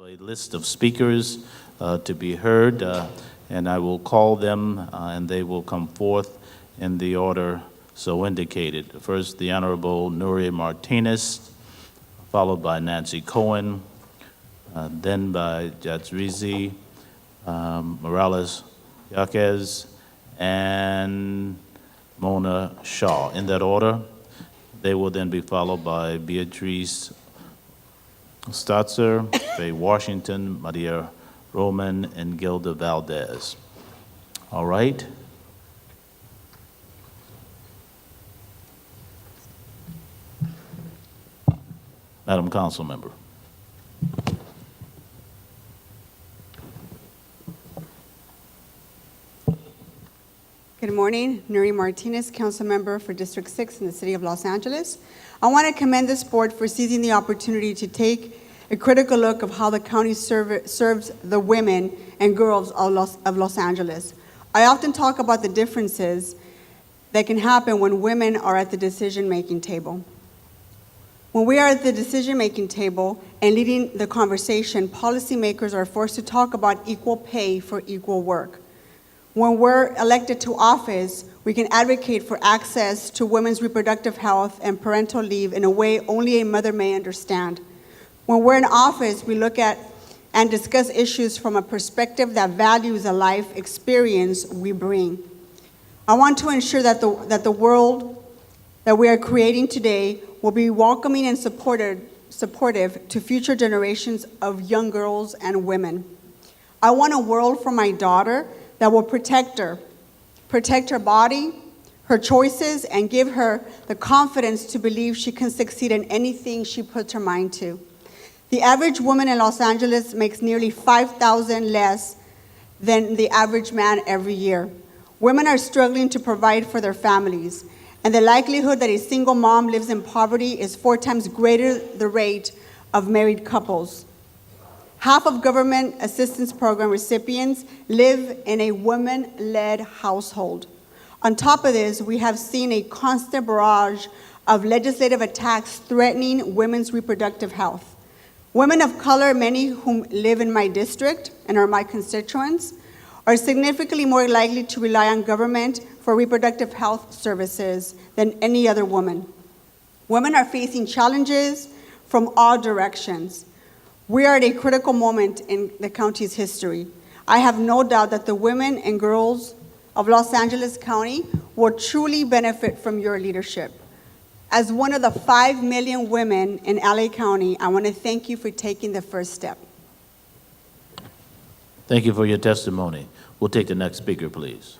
a list of speakers to be heard, and I will call them, and they will come forth in the order so indicated. First, the Honorable Nury Martinez, followed by Nancy Cohen, then by Jacques, Morales, Jacques, and Mona Shaw. In that order, they will then be followed by Beatrice Statzer, Faye Washington, Maria Roman, and Gilda Valdez. All right. Madam Council Member. Good morning, Nury Martinez, Council Member for District 6 in the City of Los Angeles. I want to commend this board for seizing the opportunity to take a critical look of how the county serves the women and girls of Los Angeles. I often talk about the differences that can happen when women are at the decision-making table. When we are at the decision-making table and leading the conversation, policymakers are forced to talk about equal pay for equal work. When we're elected to office, we can advocate for access to women's reproductive health and parental leave in a way only a mother may understand. When we're in office, we look at and discuss issues from a perspective that values the life experience we bring. I want to ensure that the world that we are creating today will be welcoming and supportive to future generations of young girls and women. I want a world for my daughter that will protect her body, her choices, and give her the confidence to believe she can succeed in anything she puts her mind to. The average woman in Los Angeles makes nearly $5,000 less than the average man every year. Women are struggling to provide for their families, and the likelihood that a single mom lives in poverty is 4 times greater than the rate of married couples. Half of government assistance program recipients live in a woman-led household. On top of this, we have seen a constant barrage of legislative attacks threatening women's reproductive health. Women of color, many whom live in my district and are my constituents, are significantly more likely to rely on government for reproductive health services than any other woman. Women are facing challenges from all directions. We are at a critical moment in the county's history. I have no doubt that the women and girls of Los Angeles County will truly benefit from your leadership. As one of the 5 million women in LA County, I want to thank you for taking the first step. Thank you for your testimony. We'll take the next speaker, please.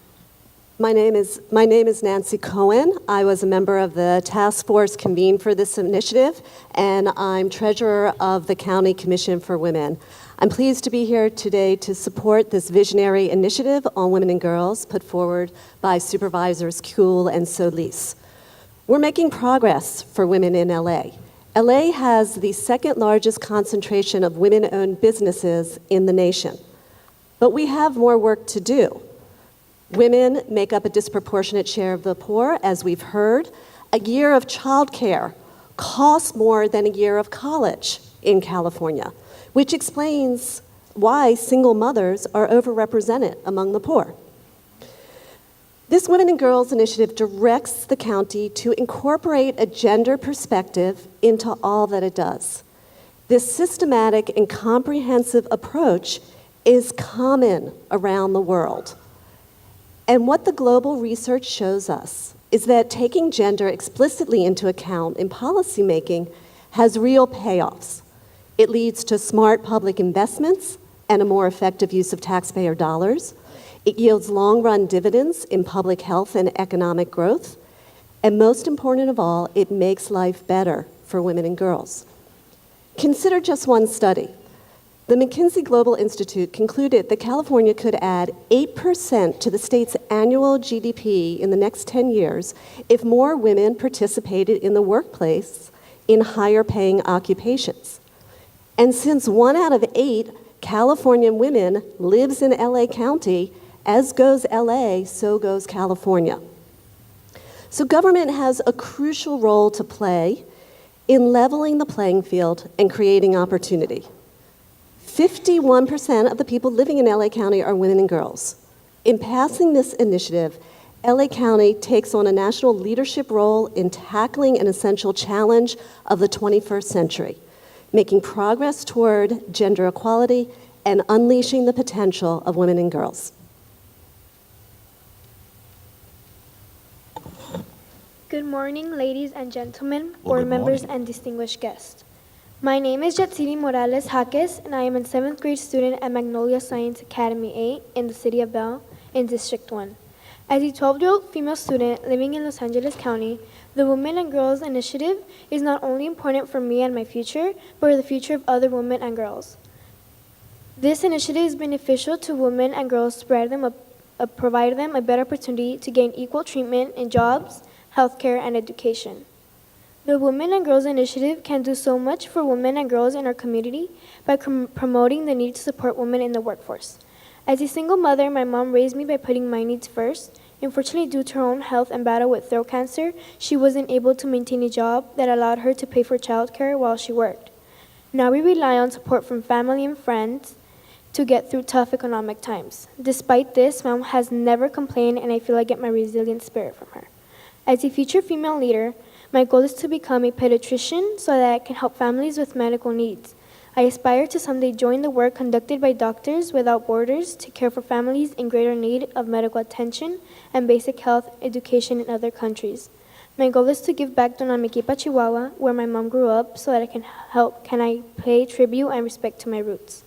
My name is Nancy Cohen. I was a member of the task force convened for this initiative, and I'm treasurer of the County Commission for Women. I'm pleased to be here today to support this visionary initiative on women and girls put forward by Supervisors Kuhl and Solis. We're making progress for women in LA. LA has the second largest concentration of women-owned businesses in the nation, but we have more work to do. Women make up a disproportionate share of the poor, as we've heard. A year of childcare costs more than a year of college in California, which explains why single mothers are overrepresented among the poor. This Women and Girls Initiative directs the county to incorporate a gender perspective into all that it does. This systematic and comprehensive approach is common around the world. And what the global research shows us is that taking gender explicitly into account in policymaking has real payoffs. It leads to smart public investments and a more effective use of taxpayer dollars. It yields long-run dividends in public health and economic growth. And most important of all, it makes life better for women and girls. Consider just one study. The McKinsey Global Institute concluded that California could add 8% to the state's annual GDP in the next 10 years if more women participated in the workplace in higher-paying occupations. And since 1 out of 8 Californian women lives in LA County, as goes LA, so goes California. So government has a crucial role to play in leveling the playing field and creating opportunity. 51% of the people living in LA County are women and girls. In passing this initiative, LA County takes on a national leadership role in tackling an essential challenge of the 21st century, making progress toward gender equality and unleashing the potential of women and girls. Good morning, ladies and gentlemen, Well, board good members, morning. and distinguished guests. My name is Jacques Morales Jacques, and I am a 7th grade student at Magnolia Science Academy 8 in the city of Bell in District 1. As a 12-year-old female student living in Los Angeles County, the Women and Girls Initiative is not only important for me and my future, but for the future of other women and girls. This initiative is beneficial to women and girls to provide them a better opportunity to gain equal treatment in jobs, healthcare, and education. The Women and Girls Initiative can do so much for women and girls in our community by promoting the need to support women in the workforce. As a single mother, my mom raised me by putting my needs first. Unfortunately, due to her own health and battle with throat cancer, she wasn't able to maintain a job that allowed her to pay for childcare while she worked. Now we rely on support from family and friends to get through tough economic times. Despite this, Mom has never complained, and I feel I get my resilient spirit from her. As a future female leader, my goal is to become a pediatrician so that I can help families with medical needs. I aspire to someday join the work conducted by Doctors Without Borders to care for families in greater need of medical attention and basic health education in other countries. My goal is to give back to Namiquipa, Chihuahua, where my mom grew up, so that I pay tribute and respect to my roots.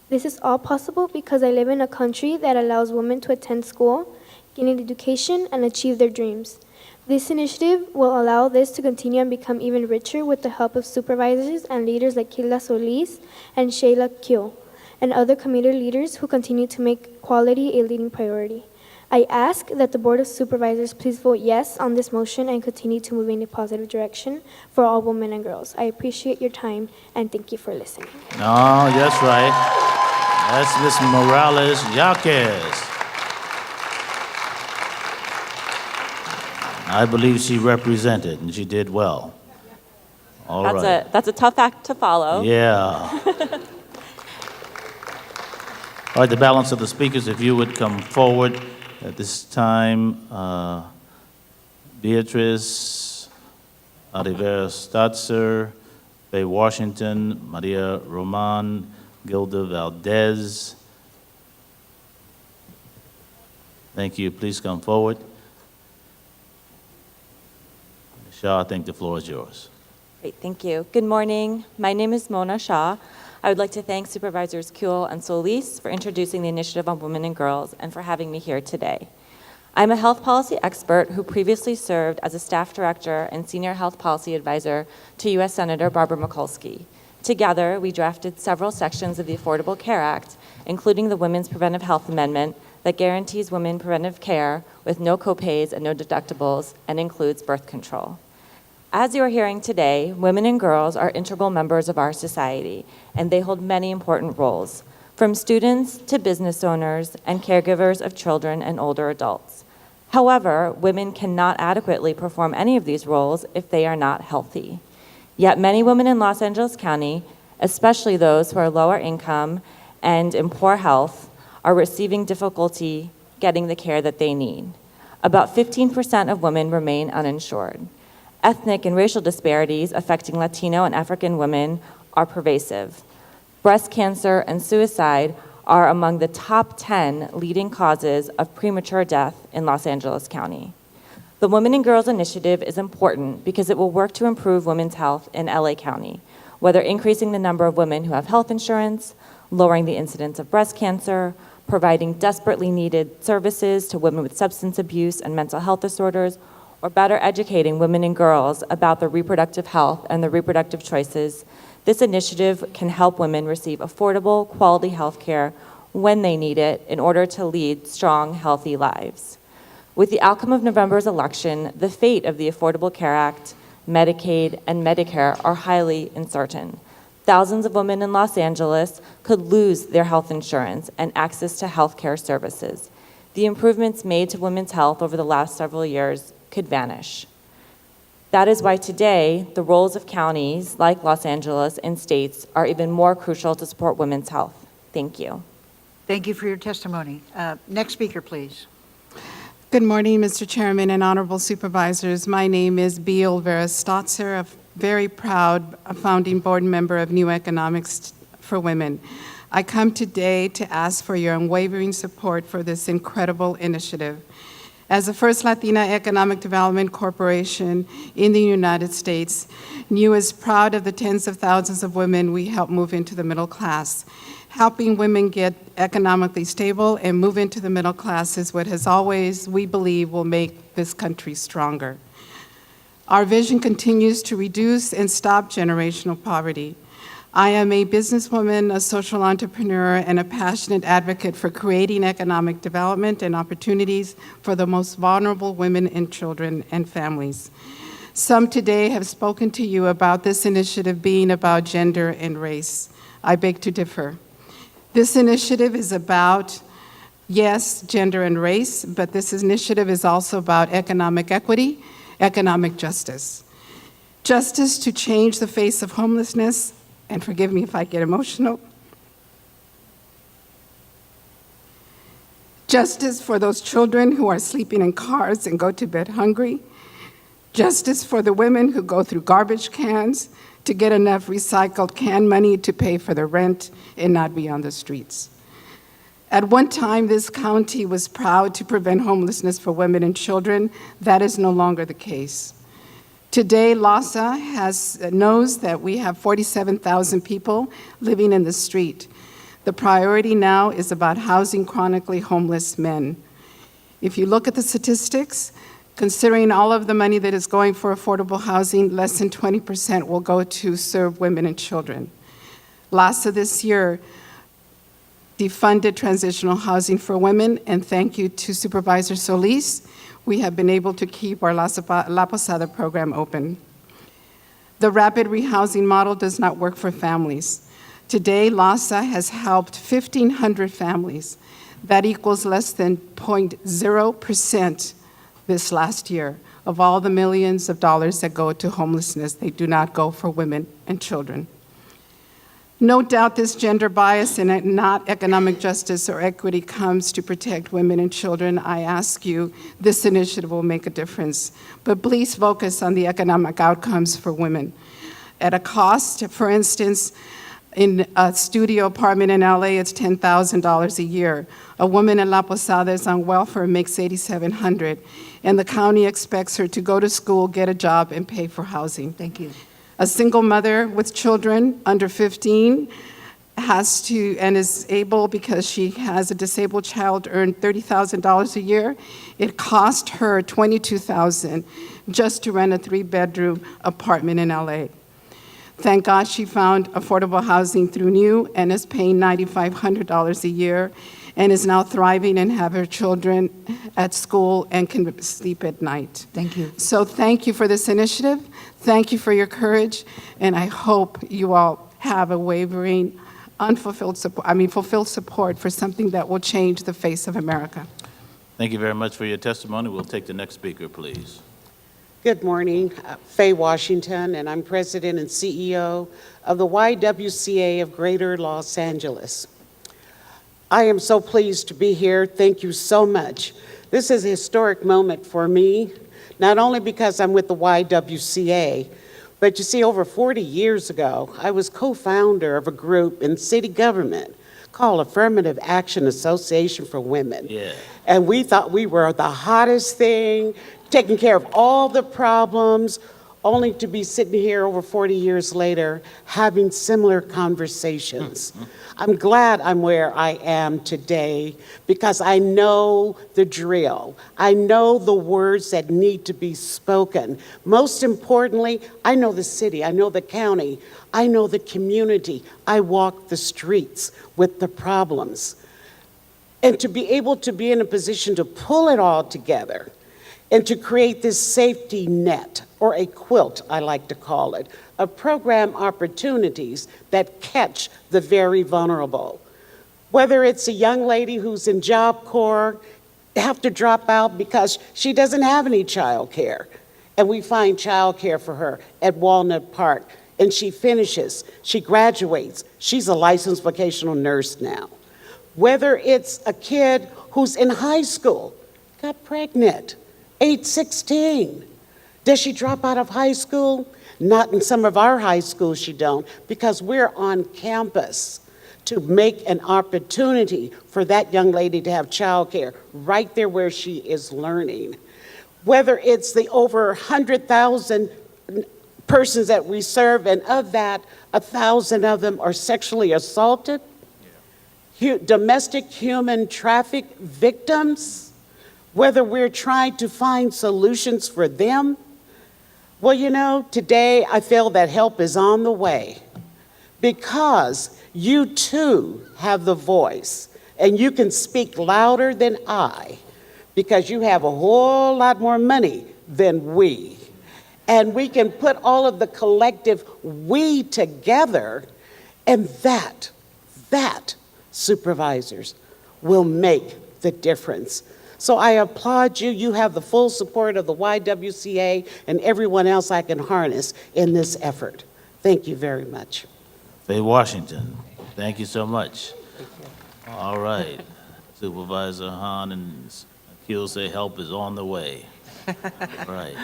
This is all possible because I live in a country that allows women to attend school, gain an education, and achieve their dreams. This initiative will allow this to continue and become even richer with the help of supervisors and leaders like Gilda Solis and Sheila Kyo, and other community leaders who continue to make quality a leading priority. I ask that the Board of Supervisors please vote yes on this motion and continue to move in a positive direction for all women and girls. I appreciate your time and thank you for listening. Oh, that's right. That's Miss Morales Jacques. I believe she represented, and she did well. All right. That's a tough act to follow. Yeah. All right, the balance of the speakers, if you would come forward at this time. Beatrice, Alvarez Statzer, Faye Washington, Maria Roman, Gilda Valdez. Thank you. Please come forward. Shah, I think the floor is yours. Great, thank you. Good morning. My name is Mona Shah. I would like to thank Supervisors Kuhl and Solis for introducing the Initiative on Women and Girls and for having me here today. I'm a health policy expert who previously served as a staff director and senior health policy advisor to U.S. Senator Barbara Mikulski. Together, we drafted several sections of the Affordable Care Act, including the Women's Preventive Health Amendment that guarantees women preventive care with no copays and no deductibles and includes birth control. As you are hearing today, women and girls are integral members of our society, and they hold many important roles, from students to business owners and caregivers of children and older adults. However, women cannot adequately perform any of these roles if they are not healthy. Yet many women in Los Angeles County, especially those who are lower income and in poor health, are receiving difficulty getting the care that they need. About 15% of women remain uninsured. Ethnic and racial disparities affecting Latino and African women are pervasive. Breast cancer and suicide are among the top 10 leading causes of premature death in Los Angeles County. The Women and Girls Initiative is important because it will work to improve women's health in LA County, whether increasing the number of women who have health insurance, lowering the incidence of breast cancer, providing desperately needed services to women with substance abuse and mental health disorders, or better educating women and girls about their reproductive health and their reproductive choices. This initiative can help women receive affordable, quality health care when they need it in order to lead strong, healthy lives. With the outcome of November's election, the fate of the Affordable Care Act, Medicaid, and Medicare are highly uncertain. Thousands of women in Los Angeles could lose their health insurance and access to health care services. The improvements made to women's health over the last several years could vanish. That is why today, the roles of counties like Los Angeles and states are even more crucial to support women's health. Thank you. Thank you for your testimony. Next speaker, please. Good morning, Mr. Chairman and honorable supervisors. My name is B. Alvarez Stotzer, a very proud founding board member of New Economics for Women. I come today to ask for your unwavering support for this incredible initiative. As the first Latina Economic Development Corporation in the United States, NEW is proud of the tens of thousands of women we help move into the middle class. Helping women get economically stable and move into the middle class is what has always, we believe, will make this country stronger. Our vision continues to reduce and stop generational poverty. I am a businesswoman, a social entrepreneur, and a passionate advocate for creating economic development and opportunities for the most vulnerable women and children and families. Some today have spoken to you about this initiative being about gender and race. I beg to differ. This initiative is about, yes, gender and race, but this initiative is also about economic equity, economic justice. Justice to change the face of homelessness, and forgive me if I get emotional. Justice for those children who are sleeping in cars and go to bed hungry. Justice for the women who go through garbage cans to get enough recycled can money to pay for the rent and not be on the streets. At one time, this county was proud to prevent homelessness for women and children. That is no longer the case. Today, LAHSA knows that we have 47,000 people living in the street. The priority now is about housing chronically homeless men. If you look at the statistics, considering all of the money that is going for affordable housing, less than 20% will go to serve women and children. LAHSA this year defunded transitional housing for women, and thank you to Supervisor Solis, we have been able to keep our La Posada program open. The rapid rehousing model does not work for families. Today, LAHSA has helped 1,500 families. That equals less than 0.0% this last year of all the millions of dollars that go to homelessness. They do not go for women and children. No doubt this gender bias and not economic justice or equity comes to protect women and children. I ask you, this initiative will make a difference. But please focus on the economic outcomes for women. At a cost, for instance, in a studio apartment in LA, it's $10,000 a year. A woman in La Posada is on welfare, makes $8,700, and the county expects her to go to school, get a job, and pay for housing. Thank you. A single mother with children under 15 has to, and is able, because she has a disabled child, earn $30,000 a year. It cost her $22,000 just to rent a 3-bedroom apartment in LA. Thank God she found affordable housing through NEW and is paying $9,500 a year and is now thriving and have her children at school and can sleep at night. Thank you. So thank you for this initiative. Thank you for your courage, and I hope you all have a wavering, fulfilled support for something that will change the face of America. Thank you very much for your testimony. We'll take the next speaker, please. Good morning, Faye Washington, and I'm President and CEO of the YWCA of Greater Los Angeles. I am so pleased to be here. Thank you so much. This is a historic moment for me, not only because I'm with the YWCA, but you see, over 40 years ago, I was co-founder of a group in city government called Affirmative Action Association for Women. Yeah. And we thought we were the hottest thing, taking care of all the problems, only to be sitting here over 40 years later having similar conversations. I'm glad I'm where I am today because I know the drill. I know the words that need to be spoken. Most importantly, I know the city, I know the county, I know the community. I walk the streets with the problems. And to be able to be in a position to pull it all together and to create this safety net, or a quilt, I like to call it, of program opportunities that catch the very vulnerable. Whether it's a young lady who's in Job Corps, have to drop out because she doesn't have any child care, and we find childcare for her at Walnut Park, and she finishes, she graduates, she's a licensed vocational nurse now. Whether it's a kid who's in high school, got pregnant, age 16. Does she drop out of high school? Not in some of our high schools she don't, because we're on campus to make an opportunity for that young lady to have childcare right there where she is learning. Whether it's the over 100,000 persons that we serve, and of that, 1,000 of them are sexually assaulted, domestic human traffic victims, whether we're trying to find solutions for them. Well, you know, today I feel that help is on the way, because you too have the voice, and you can speak louder than I, because you have a whole lot more money than we. And we can put all of the collective we together, and that, supervisors, will make the difference. So I applaud you. You have the full support of the YWCA and everyone else I can harness in this effort. Thank you very much. Faye Washington, thank you so much. All right. Supervisor Hahn and Keel say help is on the way. Right.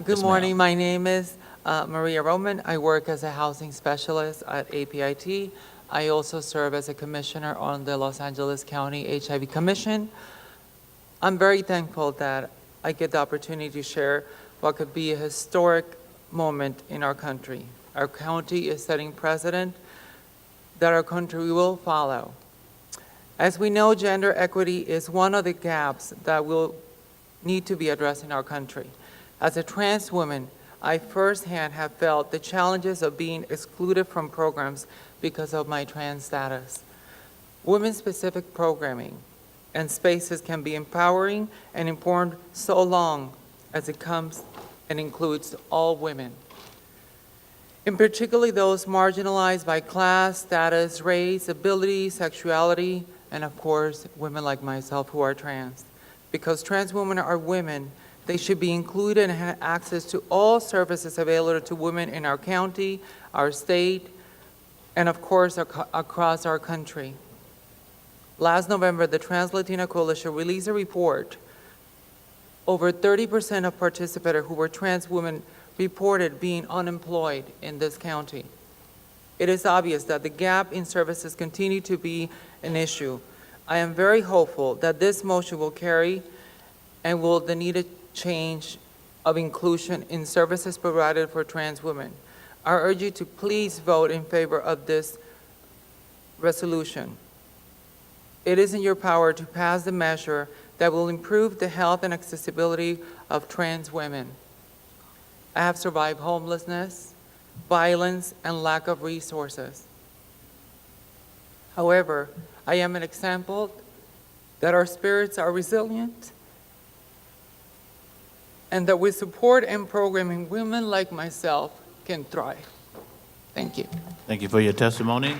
Good Yes, morning. ma'am. My name is Maria Roman. I work as a housing specialist at APIT. I also serve as a commissioner on the Los Angeles County HIV Commission. I'm very thankful that I get the opportunity to share what could be a historic moment in our country. Our county is setting precedent that our country will follow. As we know, gender equity is one of the gaps that will need to be addressed in our country. As a trans woman, I firsthand have felt the challenges of being excluded from programs because of my trans status. Women-specific programming and spaces can be empowering and important so long as it comes and includes all women, in particularly those marginalized by class, status, race, ability, sexuality, and of course, women like myself who are trans. Because trans women are women, they should be included and have access to all services available to women in our county, our state, and of course, across our country. Last November, the Trans Latina Coalition released a report. Over 30% of participants who were trans women reported being unemployed in this county. It is obvious that the gap in services continue to be an issue. I am very hopeful that this motion will carry and will the needed change of inclusion in services provided for trans women. I urge you to please vote in favor of this resolution. It is in your power to pass the measure that will improve the health and accessibility of trans women. I have survived homelessness, violence, and lack of resources. However, I am an example that our spirits are resilient and that with support and programming, women like myself can thrive. Thank you. Thank you for your testimony.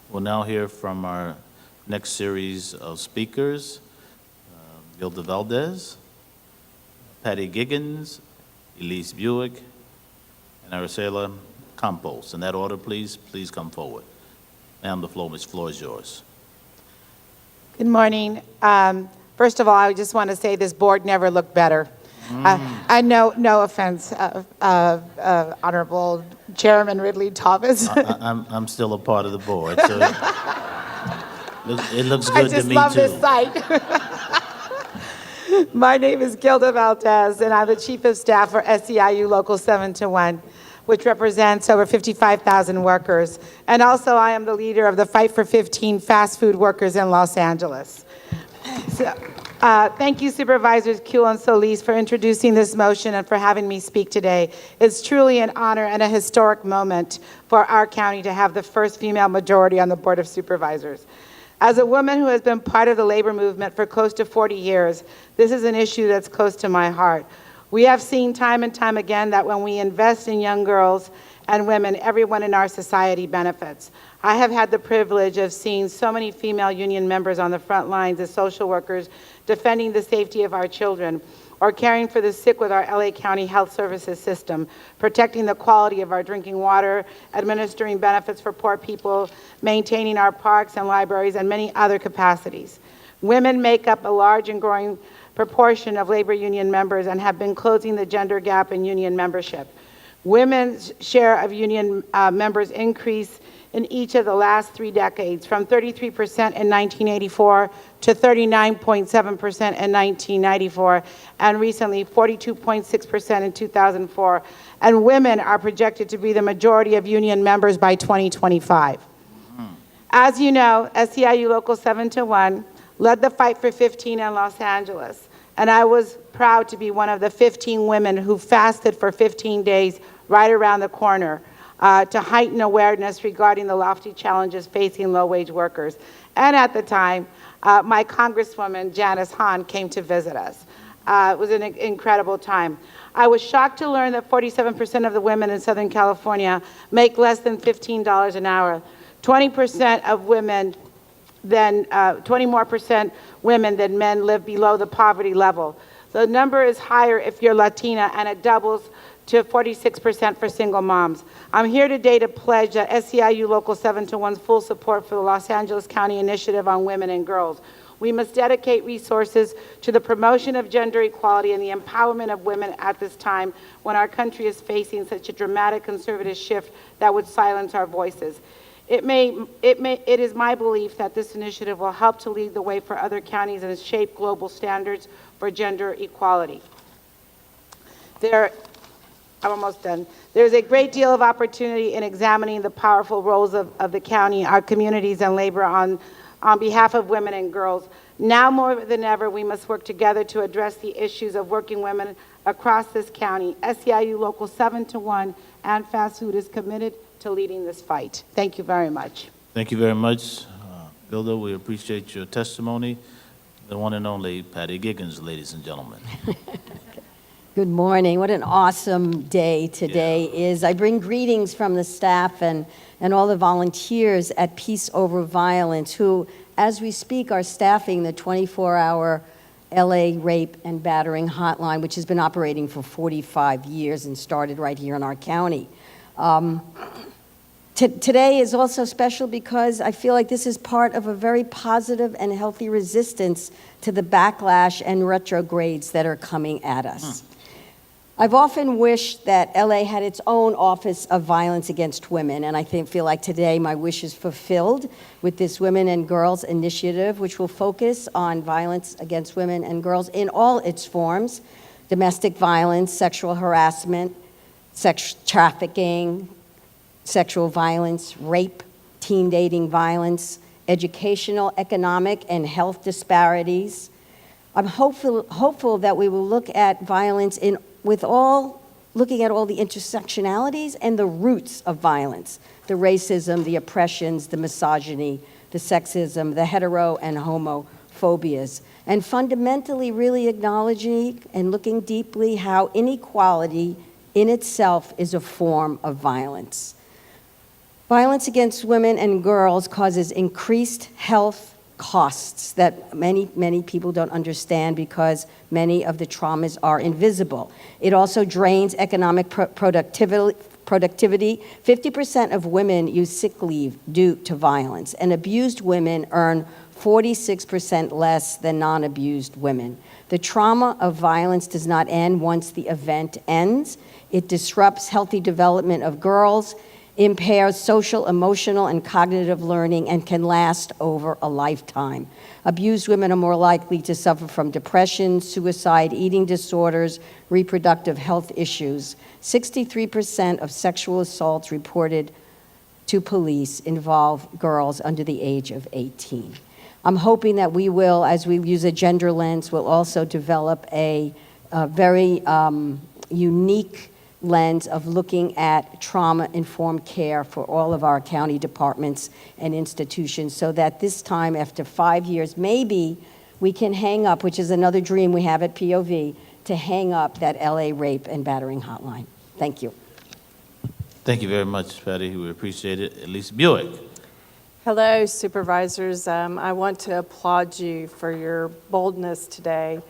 We'll now hear from our next series of speakers, Gilda Valdez, Patty Giggins, Elise Buick, and Aracela Campos. In that order, please come forward. Ma'am, the floor is yours. Good morning. First of all, I just want to say this board never looked better. I know, no offense, Honorable Chairman Ridley Thomas. I'm still a part of the board, so it looks good to me, too. I just love this site. My name is Gilda Valdez, and I'm the Chief of Staff for SEIU Local 721, which represents over 55,000 workers. And also, I am the leader of the Fight for 15 fast food workers in Los Angeles. So, thank you, Supervisors Kuhl and Solis, for introducing this motion and for having me speak today. It's truly an honor and a historic moment for our county to have the first female majority on the Board of Supervisors. As a woman who has been part of the labor movement for close to 40 years, this is an issue that's close to my heart. We have seen time and time again that when we invest in young girls and women, everyone in our society benefits. I have had the privilege of seeing so many female union members on the front lines as social workers defending the safety of our children, or caring for the sick with our LA County Health Services system, protecting the quality of our drinking water, administering benefits for poor people, maintaining our parks and libraries, and many other capacities. Women make up a large and growing proportion of labor union members and have been closing the gender gap in union membership. Women's share of union members increased in each of the last 3 decades, from 33% in 1984 to 39.7% in 1994, and recently 42.6% in 2004. And women are projected to be the majority of union members by 2025. As you know, SEIU Local 7-1 led the Fight for 15 in Los Angeles, and I was proud to be one of the 15 women who fasted for 15 days right around the corner to heighten awareness regarding the lofty challenges facing low-wage workers. And at the time, my Congresswoman, Janice Hahn, came to visit us. It was an incredible time. I was shocked to learn that 47% of the women in Southern California make less than $15 an hour. 20% of women, 20 more percent women than men live below the poverty level. The number is higher if you're Latina, and it doubles to 46% for single moms. I'm here today to pledge that SEIU Local 7-1's full support for the Los Angeles County Initiative on Women and Girls. We must dedicate resources to the promotion of gender equality and the empowerment of women at this time when our country is facing such a dramatic conservative shift that would silence our voices. It is my belief that this initiative will help to lead the way for other counties and shape global standards for gender equality. I'm almost done. There's a great deal of opportunity in examining the powerful roles of the county, our communities, and labor on behalf of women and girls. Now more than ever, we must work together to address the issues of working women across this county. SEIU Local 7-1 and Fast Food is committed to leading this fight. Thank you very much. Thank you very much, Gilda. We appreciate your testimony. The one and only Patty Giggles, ladies and gentlemen. Good morning. What an awesome day today is. I bring greetings from the staff and all the volunteers at Peace Over Violence who, as we speak, are staffing the 24-hour LA Rape and Battering Hotline, which has been operating for 45 years and started right here in our county. Today is also special because I feel like this is part of a very positive and healthy resistance to the backlash and retrogrades that are coming at us. I've often wished that LA had its own Office of Violence Against Women, and I feel like today my wish is fulfilled with this Women and Girls Initiative, which will focus on violence against women and girls in all its forms: domestic violence, sexual harassment, sex trafficking, sexual violence, rape, teen dating violence, educational, economic, and health disparities. I'm hopeful that we will look at violence looking at all the intersectionalities and the roots of violence: the racism, the oppressions, the misogyny, the sexism, the hetero and homophobias, and fundamentally really acknowledging and looking deeply how inequality in itself is a form of violence. Violence against women and girls causes increased health costs that many people don't understand because many of the traumas are invisible. It also drains economic productivity. 50% of women use sick leave due to violence, and abused women earn 46% less than non-abused women. The trauma of violence does not end once the event ends. It disrupts healthy development of girls, impairs social, emotional, and cognitive learning, and can last over a lifetime. Abused women are more likely to suffer from depression, suicide, eating disorders, reproductive health issues. 63% of sexual assaults reported to police involve girls under the age of 18. I'm hoping that we will, as we use a gender lens, will also develop a very unique lens of looking at trauma-informed care for all of our county departments and institutions, so that this time, after 5 years, maybe we can hang up, which is another dream we have at POV, to hang up that LA Rape and Battering Hotline. Thank you. Thank you very much, Patty. We appreciate it. Elise Buick. Hello, supervisors. I want to applaud you for your boldness today.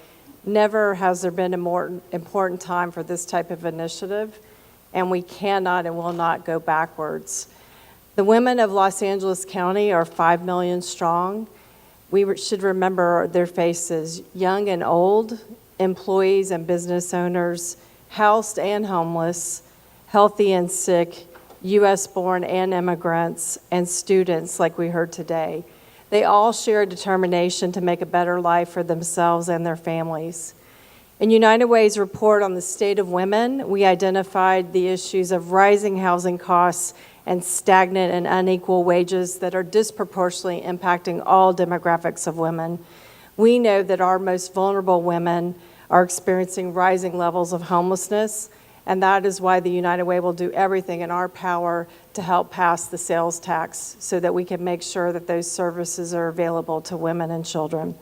Never has there been a more important time for this type of initiative, and we cannot and will not go backwards. The women of Los Angeles County are 5 million strong. We should remember their faces, young and old, employees and business owners, housed and homeless, healthy and sick, U.S.-born and immigrants, and students like we heard today. They all share a determination to make a better life for themselves and their families. In United Way's report on the state of women, we identified the issues of rising housing costs and stagnant and unequal wages that are disproportionately impacting all demographics of women. We know that our most vulnerable women are experiencing rising levels of homelessness, and that is why the United Way will do everything in our power to help pass the sales tax so that we can make sure that those services are available to women and children.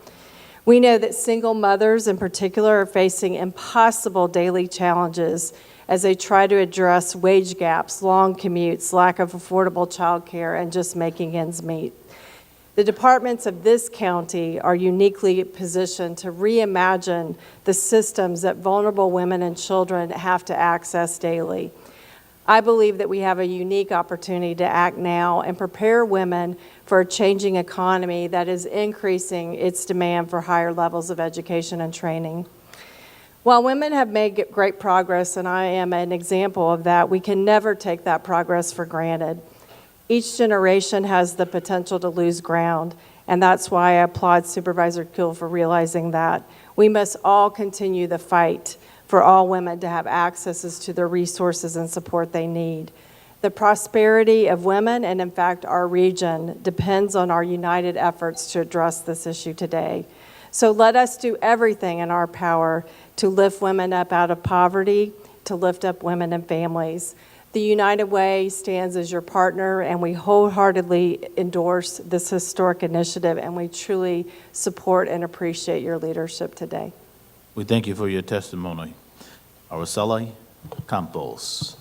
We know that single mothers in particular are facing impossible daily challenges as they try to address wage gaps, long commutes, lack of affordable childcare, and just making ends meet. The departments of this county are uniquely positioned to reimagine the systems that vulnerable women and children have to access daily. I believe that we have a unique opportunity to act now and prepare women for a changing economy that is increasing its demand for higher levels of education and training. While women have made great progress, and I am an example of that, we can never take that progress for granted. Each generation has the potential to lose ground, and that's why I applaud Supervisor Kuhl for realizing that. We must all continue the fight for all women to have access to the resources and support they need. The prosperity of women, and in fact our region, depends on our united efforts to address this issue today. So let us do everything in our power to lift women up out of poverty, to lift up women and families. The United Way stands as your partner, and we wholeheartedly endorse this historic initiative, and we truly support and appreciate your leadership today. We thank you for your testimony. Araceli Campos.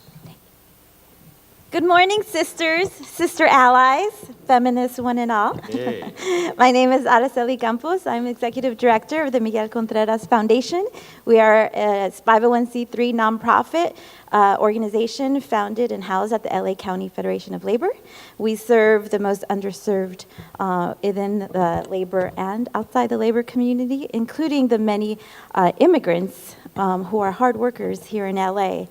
Good morning, sisters, sister allies, feminists one and all. Hey. My name is Araceli Campos. I'm Executive Director of the Miguel Contreras Foundation. We are a 501c3 nonprofit organization founded and housed at the LA County Federation of Labor. We serve the most underserved within the labor and outside the labor community, including the many immigrants who are hard workers here in LA.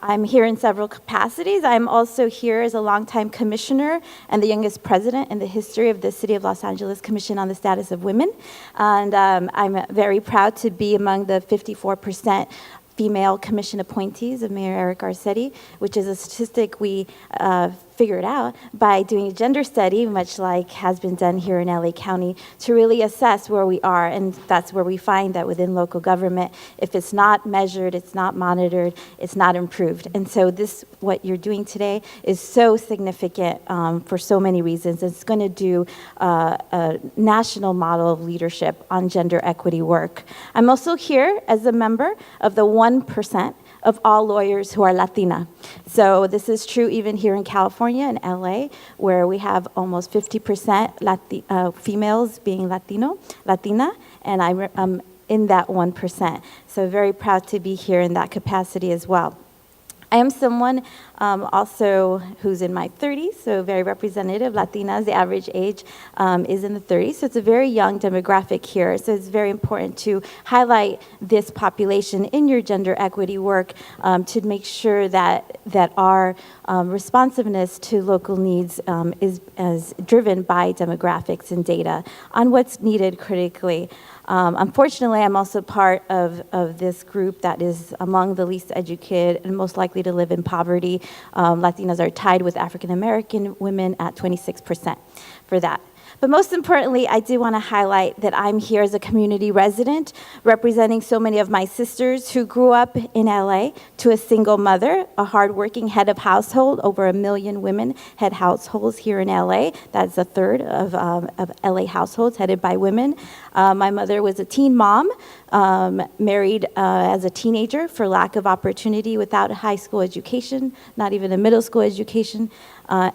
I'm here in several capacities. I'm also here as a longtime commissioner and the youngest president in the history of the City of Los Angeles Commission on the Status of Women. And I'm very proud to be among the 54% female commission appointees of Mayor Eric Garcetti, which is a statistic we figured out by doing a gender study, much like has been done here in LA County, to really assess where we are. And that's where we find that within local government, if it's not measured, it's not monitored, it's not improved. And so this, what you're doing today, is so significant for so many reasons. It's going to do a national model of leadership on gender equity work. I'm also here as a member of the 1% of all lawyers who are Latina. So this is true even here in California and LA, where we have almost 50% females being Latina, and I'm in that 1%. So very proud to be here in that capacity as well. I am someone also who's in my 30s, so very representative. Latinas, the average age is in the 30s, so it's a very young demographic here. So it's very important to highlight this population in your gender equity work to make sure that our responsiveness to local needs is driven by demographics and data on what's needed critically. Unfortunately, I'm also part of this group that is among the least educated and most likely to live in poverty. Latinas are tied with African American women at 26% for that. But most importantly, I do want to highlight that I'm here as a community resident, representing so many of my sisters who grew up in LA to a single mother, a hardworking head of household. Over 1 million women head households here in LA. That's a third of LA households headed by women. My mother was a teen mom, married as a teenager for lack of opportunity, without a high school education, not even a middle school education,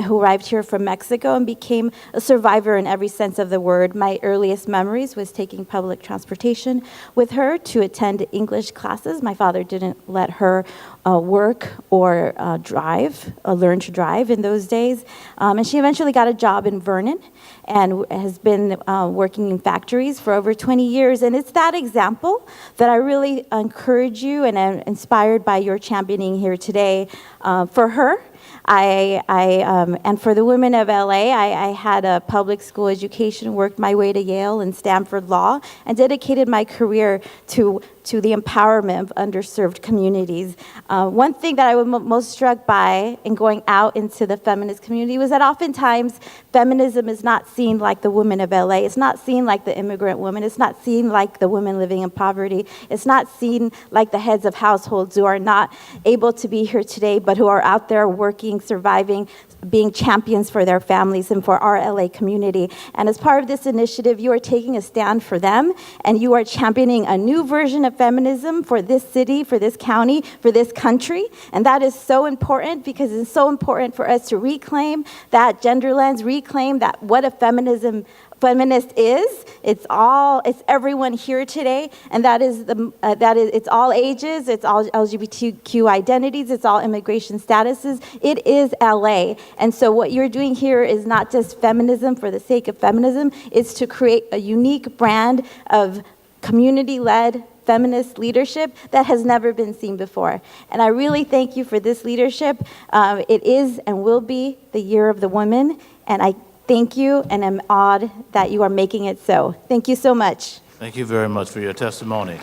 who arrived here from Mexico and became a survivor in every sense of the word. My earliest memories was taking public transportation with her to attend English classes. My father didn't let her work or learn to drive in those days. And she eventually got a job in Vernon and has been working in factories for over 20 years. And it's that example that I really encourage you and am inspired by your championing here today for her. And for the women of LA, I had a public school education, worked my way to Yale and Stanford Law, and dedicated my career to the empowerment of underserved communities. One thing that I was most struck by in going out into the feminist community was that oftentimes feminism is not seen like the women of LA. It's not seen like the immigrant woman. It's not seen like the women living in poverty. It's not seen like the heads of households who are not able to be here today, but who are out there working, surviving, being champions for their families and for our LA community. And as part of this initiative, you are taking a stand for them, and you are championing a new version of feminism for this city, for this county, for this country. And that is so important, because it's so important for us to reclaim that gender lens, reclaim that what a feminist is. It's everyone here today, and it's all ages, it's all LGBTQ identities, it's all immigration statuses. It is LA, and so what you're doing here is not just feminism for the sake of feminism. It's to create a unique brand of community-led feminist leadership that has never been seen before. And I really thank you for this leadership. It is and will be the year of the woman, and I thank you, and I'm awed that you are making it so. Thank you so much. Thank you very much for your testimony.